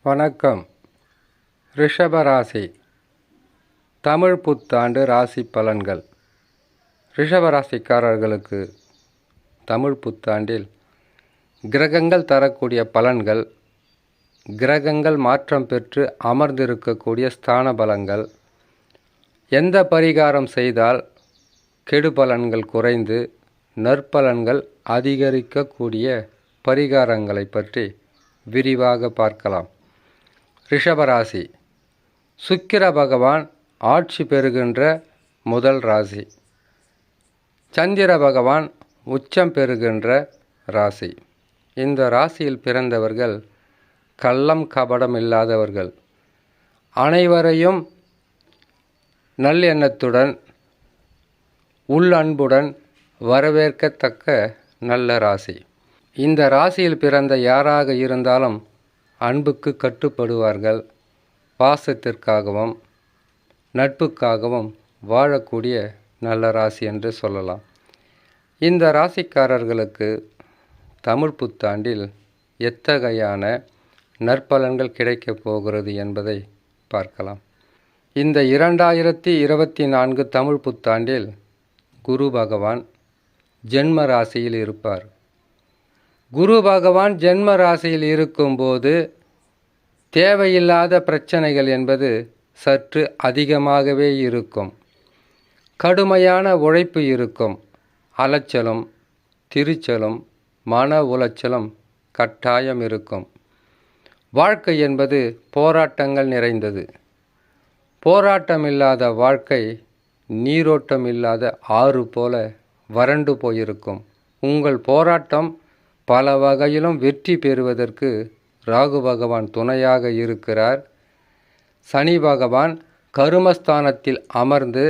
வணக்கம். ரிஷபராசி தமிழ் புத்தாண்டு ராசி பலன்கள். ரிஷபராசிக்காரர்களுக்கு தமிழ் புத்தாண்டில் கிரகங்கள் தரக்கூடிய பலன்கள், கிரகங்கள் மாற்றம் பெற்று அமர்ந்திருக்கக்கூடிய ஸ்தான பலங்கள், எந்த பரிகாரம் செய்தால் கெடு பலன்கள் குறைந்து நற்பலன்கள் அதிகரிக்கக்கூடிய பரிகாரங்களை பற்றி விரிவாக பார்க்கலாம். ரிஷபராசி சுக்கிர பகவான் ஆட்சி பெறுகின்ற முதல் ராசி. சந்திர பகவான் உச்சம் பெறுகின்ற ராசி. இந்த ராசியில் பிறந்தவர்கள் கள்ளம் கபடம் இல்லாதவர்கள், அனைவரையும் நல்லெண்ணத்துடன் உள்ளன்புடன் வரவேற்கத்தக்க நல்ல ராசி. இந்த ராசியில் பிறந்த யாராக இருந்தாலும் அன்புக்கு கட்டுப்படுவார்கள். பாசத்திற்காகவும் நட்புக்காகவும் வாழக்கூடிய நல்ல ராசி என்று சொல்லலாம். இந்த ராசிக்காரர்களுக்கு தமிழ் புத்தாண்டில் எத்தகையான நற்பலன்கள் கிடைக்கப் போகிறது என்பதை பார்க்கலாம். இந்த 2024 தமிழ் புத்தாண்டில் குரு பகவான் ஜென்ம ராசியில் இருப்பார். குரு பகவான் ஜென்ம ராசியில் இருக்கும்போது தேவையில்லாத பிரச்சனைகள் என்பது சற்று அதிகமாகவே இருக்கும். கடுமையான உழைப்பு இருக்கும். அலைச்சலும் திரிச்சலும் மன உளைச்சலும் கட்டாயம் இருக்கும். வாழ்க்கை என்பது போராட்டங்கள் நிறைந்தது. போராட்டம் இல்லாத வாழ்க்கை நீரோட்டம் இல்லாத ஆறு போல வறண்டு போயிருக்கும். உங்கள் போராட்டம் பல வகையிலும் வெற்றி பெறுவதற்கு ராகு பகவான் துணையாக இருக்கிறார். சனி பகவான் கருமஸ்தானத்தில் அமர்ந்து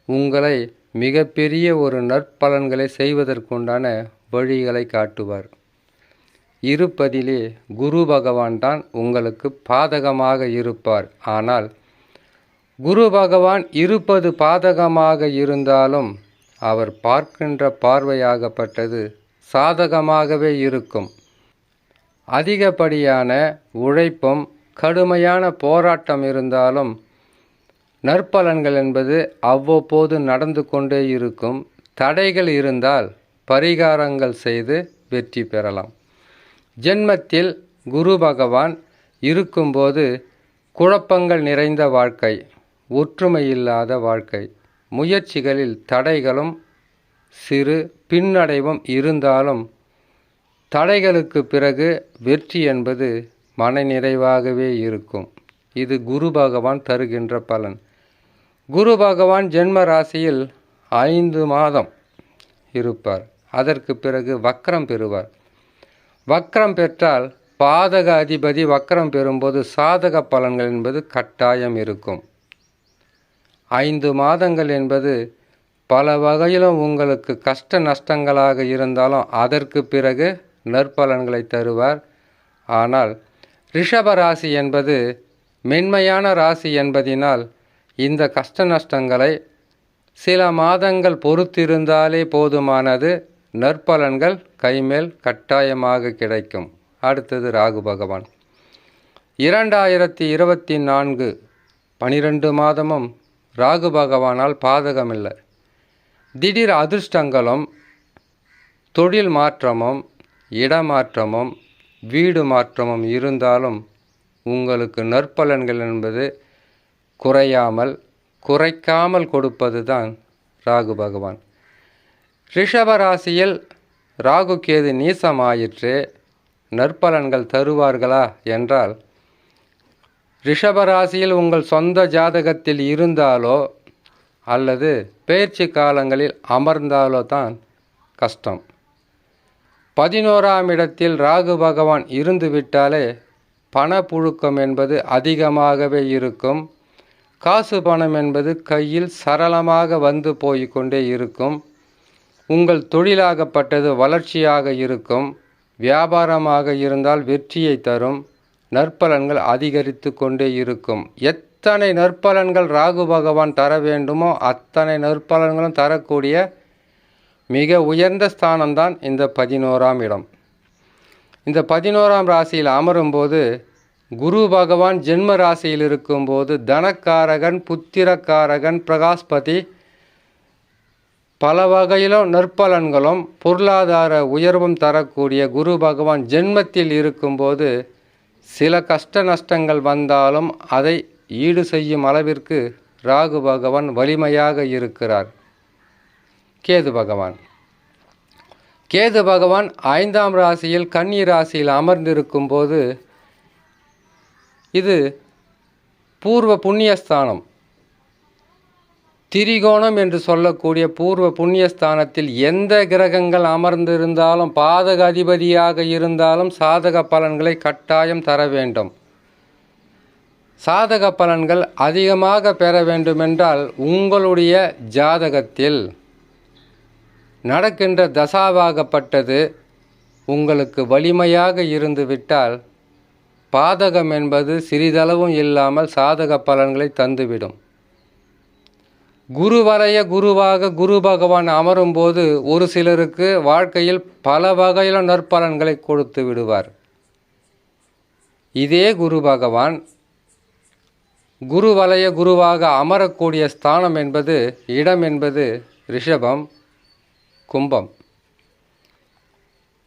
உங்களை மிகப்பெரிய ஒரு நற்பலன்களை செய்வதற்குண்டான வழிகளை காட்டுவார். இருப்பதிலே குரு பகவான் தான் உங்களுக்கு பாதகமாக இருப்பார். ஆனால் குரு பகவான் இருப்பது பாதகமாக இருந்தாலும் அவர் பார்க்கின்ற பார்வையாகப்பட்டது சாதகமாகவே இருக்கும். அதிகப்படியான உழைப்பும் கடுமையான போராட்டம் இருந்தாலும் நற்பலன்கள் என்பது அவ்வப்போது நடந்து கொண்டே இருக்கும். தடைகள் இருந்தால் பரிகாரங்கள் செய்து வெற்றி பெறலாம். ஜென்மத்தில் குரு பகவான் இருக்கும்போது குழப்பங்கள் நிறைந்த வாழ்க்கை, ஒற்றுமை இல்லாத வாழ்க்கை, முயற்சிகளில் தடைகளும் சிறு பின்னடைவும் இருந்தாலும் தடைகளுக்கு பிறகு வெற்றி என்பது மனநிறைவாகவே இருக்கும். இது குரு பகவான் தருகின்ற பலன். குரு பகவான் ஜென்ம ராசியில் 5 மாதம் இருப்பார். அதற்கு பிறகு வக்ரம் பெறுவார். வக்ரம் பெற்றால் பாதக அதிபதி வக்ரம் பெறும்போது சாதக பலன்கள் என்பது கட்டாயம் இருக்கும். 5 மாதங்கள் என்பது பல வகையிலும் உங்களுக்கு கஷ்ட நஷ்டங்களாக இருந்தாலும் அதற்கு பிறகு நற்பலன்களை தருவார். ஆனால் ரிஷப ராசி என்பது மென்மையான ராசி என்பதினால் இந்த கஷ்ட நஷ்டங்களை சில மாதங்கள் பொறுத்திருந்தாலே போதுமானது. நற்பலன்கள் கைமேல் கட்டாயமாக கிடைக்கும். அடுத்தது ராகு பகவான். 2024 12 மாதமும் ராகு பகவானால் பாதகமில்லை. திடீர் அதிர்ஷ்டங்களும் தொழில் மாற்றமும் இடமாற்றமும் வீடு மாற்றமும் இருந்தாலும் உங்களுக்கு நற்பலன்கள் என்பது குறைக்காமல் கொடுப்பது தான் ராகு பகவான். ரிஷப ராசியில் ராகு கேது நீசமாயிற்றே நற்பலன்கள் தருவார்களா என்றால், ரிஷபராசியில் உங்கள் சொந்த ஜாதகத்தில் இருந்தாலோ அல்லது பெயர்ச்சி காலங்களில் அமர்ந்தாலோ தான் கஷ்டம். 11ஆம் இடத்தில் ராகு பகவான் இருந்து விட்டாலே பணப்புழுக்கம் என்பது அதிகமாகவே இருக்கும். காசு பணம் என்பது கையில் சரளமாக வந்து போய்கொண்டே இருக்கும். உங்கள் தொழிலாகப்பட்டது வளர்ச்சியாக இருக்கும். வியாபாரமாக இருந்தால் வெற்றியை தரும். நற்பலன்கள் அதிகரித்து கொண்டே இருக்கும். எத்தனை நற்பலன்கள் ராகு பகவான் தர வேண்டுமோ அத்தனை நற்பலன்களும் தரக்கூடிய மிக உயர்ந்த ஸ்தானம்தான் இந்த 11ஆம் இடம். இந்த 11ஆம் ராசியில் அமரும்போது குரு பகவான் ஜென்ம ராசியில் இருக்கும்போது தனக்காரகன், புத்திரக்காரகன், பிரகாஸ்பதி, பல வகையிலும் நற்பலன்களும் பொருளாதார உயர்வும் தரக்கூடிய குரு பகவான் ஜென்மத்தில் இருக்கும்போது சில கஷ்ட நஷ்டங்கள் வந்தாலும் அதை ஈடு செய்யும் அளவிற்கு ராகு பகவான் வலிமையாக இருக்கிறார். கேது பகவான் 5ஆம் ராசியில் கன்னி ராசியில் அமர்ந்திருக்கும் போது இது பூர்வ புண்ணியஸ்தானம். திரிகோணம் என்று சொல்லக்கூடிய பூர்வ புண்ணியஸ்தானத்தில் எந்த கிரகங்கள் அமர்ந்திருந்தாலும், பாதக அதிபதியாக இருந்தாலும் சாதக பலன்களை கட்டாயம் தர வேண்டும். சாதக பலன்கள் அதிகமாக பெற வேண்டுமென்றால் உங்களுடைய ஜாதகத்தில் நடக்கின்ற தசாவாகப்பட்டது உங்களுக்கு வலிமையாக இருந்துவிட்டால் பாதகம் என்பது சிறிதளவும் இல்லாமல் சாதக பலன்களை தந்துவிடும். குருவலய குருவாக குரு பகவான் அமரும்போது ஒரு சிலருக்கு வாழ்க்கையில் பல வகையிலும் நற்பலன்களை கொடுத்து விடுவார். இதே குரு பகவான் குருவலய குருவாக அமரக்கூடிய ஸ்தானம் என்பது, இடம் என்பது ரிஷபம், கும்பம்.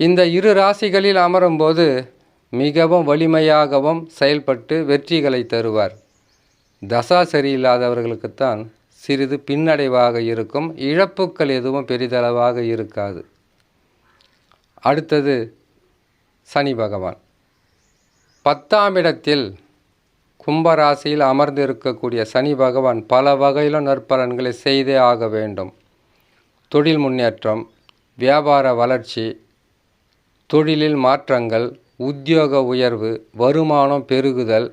இந்த இரு ராசிகளில் அமரும்போது மிகவும் வலிமையாகவும் செயல்பட்டு வெற்றிகளை தருவார். தசா சரியில்லாதவர்களுக்குத்தான் சிறிது பின்னடைவாக இருக்கும். இழப்புக்கள் எதுவும் பெரிதளவாக இருக்காது. அடுத்தது சனி பகவான் 10ஆம் இடத்தில் கும்பராசியில் அமர்ந்திருக்கக்கூடிய சனி பகவான் பல வகையிலும் நற்பலன்களை செய்தே ஆக வேண்டும். தொழில் முன்னேற்றம், வியாபார வளர்ச்சி, தொழிலில் மாற்றங்கள், உத்தியோக உயர்வு, வருமானம் பெருகுதல்,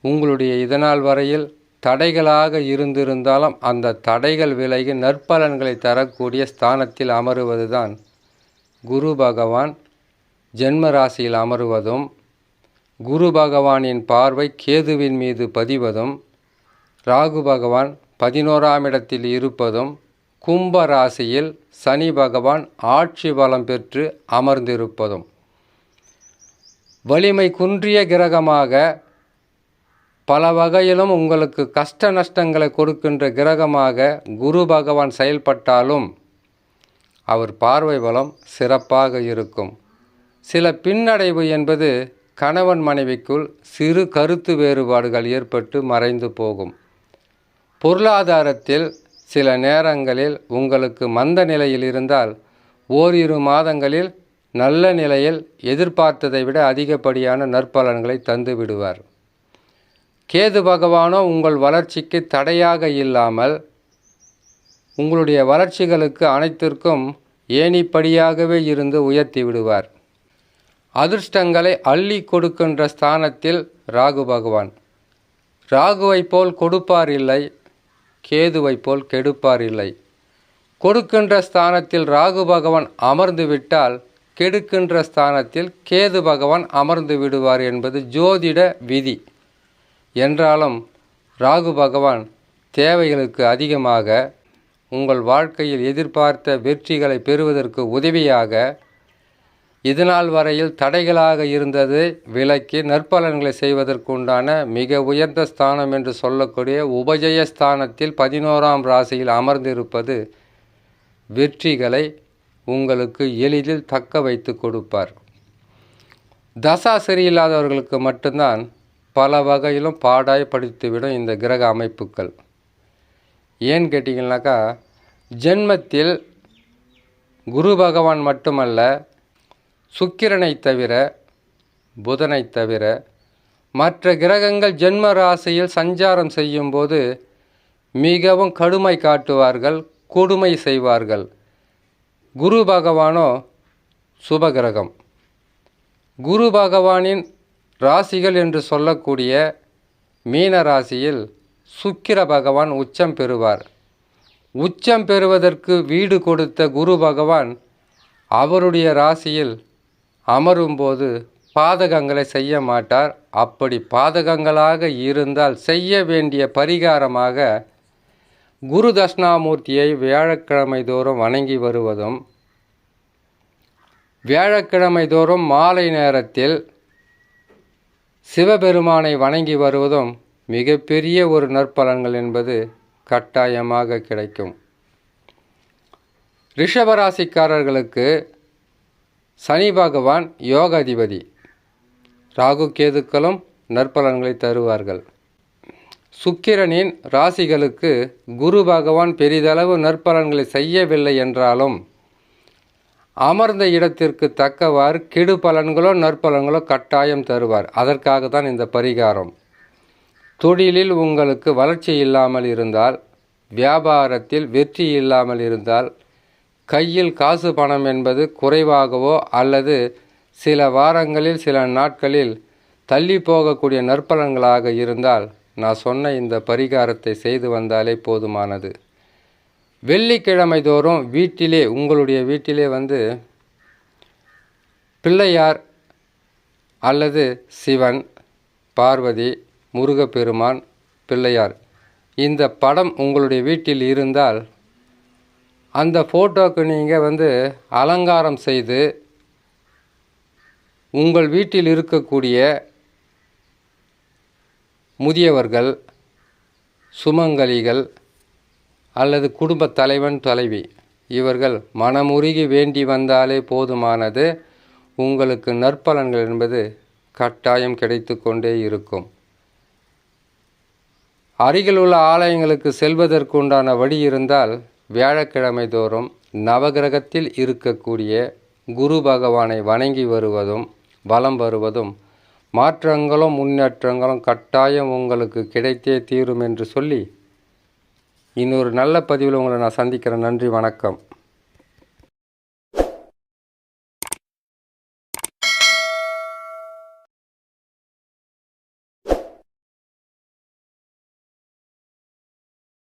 உங்களுடைய இதனால் வரையில் தடைகளாக இருந்திருந்தாலும் அந்த தடைகள் விலகி நற்பலன்களை தரக்கூடிய ஸ்தானத்தில் அமருவதுதான் குரு பகவான் ஜென்ம ராசியில் அமருவதும், குரு பகவானின் பார்வை கேதுவின் மீது பதிவதும், ராகு பகவான் 11ஆம் இடத்தில் இருப்பதும், கும்ப ராசியில் சனி பகவான் ஆட்சி பலம் பெற்று அமர்ந்திருப்பதும். வலிமை குன்றிய கிரகமாக, பல வகையிலும் உங்களுக்கு கஷ்ட நஷ்டங்களை கொடுக்கின்ற கிரகமாக குரு பகவான் செயல்பட்டாலும் அவர் பார்வை பலம் சிறப்பாக இருக்கும். சில பின்னடைவு என்பது கணவன் மனைவிக்குள் சிறு கருத்து வேறுபாடுகள் ஏற்பட்டு மறைந்து போகும். பொருளாதாரத்தில் சில நேரங்களில் உங்களுக்கு மந்த நிலையில் இருந்தால் ஓரிரு மாதங்களில் நல்ல நிலையில் எதிர்பார்த்ததை விட அதிகப்படியான நற்பலன்களை தந்து விடுவார். கேது பகவானோ உங்கள் வளர்ச்சிக்கு தடையாக இல்லாமல் உங்களுடைய வளர்ச்சிகளுக்கு அனைத்திற்கும் ஏணிப்படியாகவே இருந்து உயர்த்தி விடுவார். அதிர்ஷ்டங்களை அள்ளி கொடுக்கின்ற ஸ்தானத்தில் ராகு பகவான். ராகுவை போல் கொடுப்பார் இல்லை, கேதுவை போல் கெடுப்பார் இல்லை. கொடுக்கின்ற ஸ்தானத்தில் ராகு பகவான் அமர்ந்து விட்டால் கெடுக்கின்ற ஸ்தானத்தில் கேது பகவான் அமர்ந்து விடுவார் என்பது ஜோதிட விதி. என்றாலும் ராகு பகவான் தேவைகளுக்கு அதிகமாக உங்கள் வாழ்க்கையில் எதிர்பார்த்த வெற்றிகளை பெறுவதற்கு உதவியாக, இதனால் வரையில் தடைகளாக இருந்தது விலக்கி நற்பலன்களை செய்வதற்குண்டான மிக உயர்ந்த ஸ்தானம் என்று சொல்லக்கூடிய உபஜய ஸ்தானத்தில் 11ஆம் ராசியில் அமர்ந்திருப்பது வெற்றிகளை உங்களுக்கு எளிதில் தக்க வைத்து கொடுப்பார். தசா சரியில்லாதவர்களுக்கு மட்டும்தான் பல வகையிலும் பாடாய்படுத்திவிடும் இந்த கிரக அமைப்புகள். ஏன்னு கேட்டிங்கனாக்கா, ஜென்மத்தில் குரு பகவான் மட்டுமல்ல, சுக்கிரனை தவிர, புதனை தவிர மற்ற கிரகங்கள் ஜென்ம ராசியில் சஞ்சாரம் செய்யும்போது மிகவும் கடுமை காட்டுவார்கள், கொடுமை செய்வார்கள். குரு பகவானோ சுபகிரகம். குரு பகவானின் ராசிகள் என்று சொல்லக்கூடிய மீன ராசியில் சுக்கிர பகவான் உச்சம் பெறுவார். உச்சம் பெறுவதற்கு வீடு கொடுத்த குரு பகவான் அவருடைய ராசியில் அமரும்போது பாதகங்களை செய்ய மாட்டார். அப்படி பாதகங்களாக இருந்தால் செய்ய வேண்டிய பரிகாரமாக குரு தட்சிணாமூர்த்தியை வியாழக்கிழமை தோறும் வணங்கி வருவதும், வியாழக்கிழமை தோறும் மாலை நேரத்தில் சிவபெருமானை வணங்கி வருவதும் மிகப்பெரிய ஒரு நற்பலன்கள் என்பது கட்டாயமாக கிடைக்கும். ரிஷபராசிக்காரர்களுக்கு சனி பகவான் யோக அதிபதி. ராகு கேதுக்களும் நற்பலன்களை தருவார்கள். சுக்கிரனின் ராசிகளுக்கு குரு பகவான் பெரிதளவு நற்பலன்களை செய்யவில்லை என்றாலும் அமர்ந்த இடத்திற்கு தக்கவாறு கெடு பலன்களோ நற்பலன்களோ கட்டாயம் தருவார். அதற்காக தான் இந்த பரிகாரம். தொழிலில் உங்களுக்கு வளர்ச்சி இல்லாமல் இருந்தால், வியாபாரத்தில் வெற்றி இல்லாமல் இருந்தால், கையில் காசு பணம் என்பது குறைவாகவோ அல்லது சில வாரங்களில் சில நாட்களில் தள்ளி போகக்கூடிய நற்பலன்களாக இருந்தால் நான் சொன்ன இந்த பரிகாரத்தை செய்து வந்தாலே போதுமானது. வெள்ளிக்கிழமை தோறும் வீட்டிலே உங்களுடைய வீட்டிலே பிள்ளையார் அல்லது சிவன், பார்வதி, முருகப்பெருமான், பிள்ளையார் இந்த படம் உங்களுடைய வீட்டில் இருந்தால் அந்த ஃபோட்டோக்கு நீங்கள் அலங்காரம் செய்து உங்கள் வீட்டில் இருக்கக்கூடிய முதியவர்கள், சுமங்கலிகள் அல்லது குடும்ப தலைவன் தலைவி இவர்கள் மனமுருகி வேண்டி வந்தாலே போதுமானது. உங்களுக்கு நற்பலன்கள் என்பது கட்டாயம் கிடைத்து கொண்டே இருக்கும். அருகில் உள்ள ஆலயங்களுக்கு செல்வதற்குண்டான வழி இருந்தால் வியாழக்கிழமை தோறும் நவகிரகத்தில் இருக்கக்கூடிய குரு பகவானை வணங்கி வருவதும் வலம் வருவதும் மாற்றங்களும் முன்னேற்றங்களும் கட்டாயம் உங்களுக்கு கிடைத்தே தீரும் என்று சொல்லி இன்னொரு நல்ல பதிவில் உங்களை நான் சந்திக்கிறேன். நன்றி, வணக்கம்.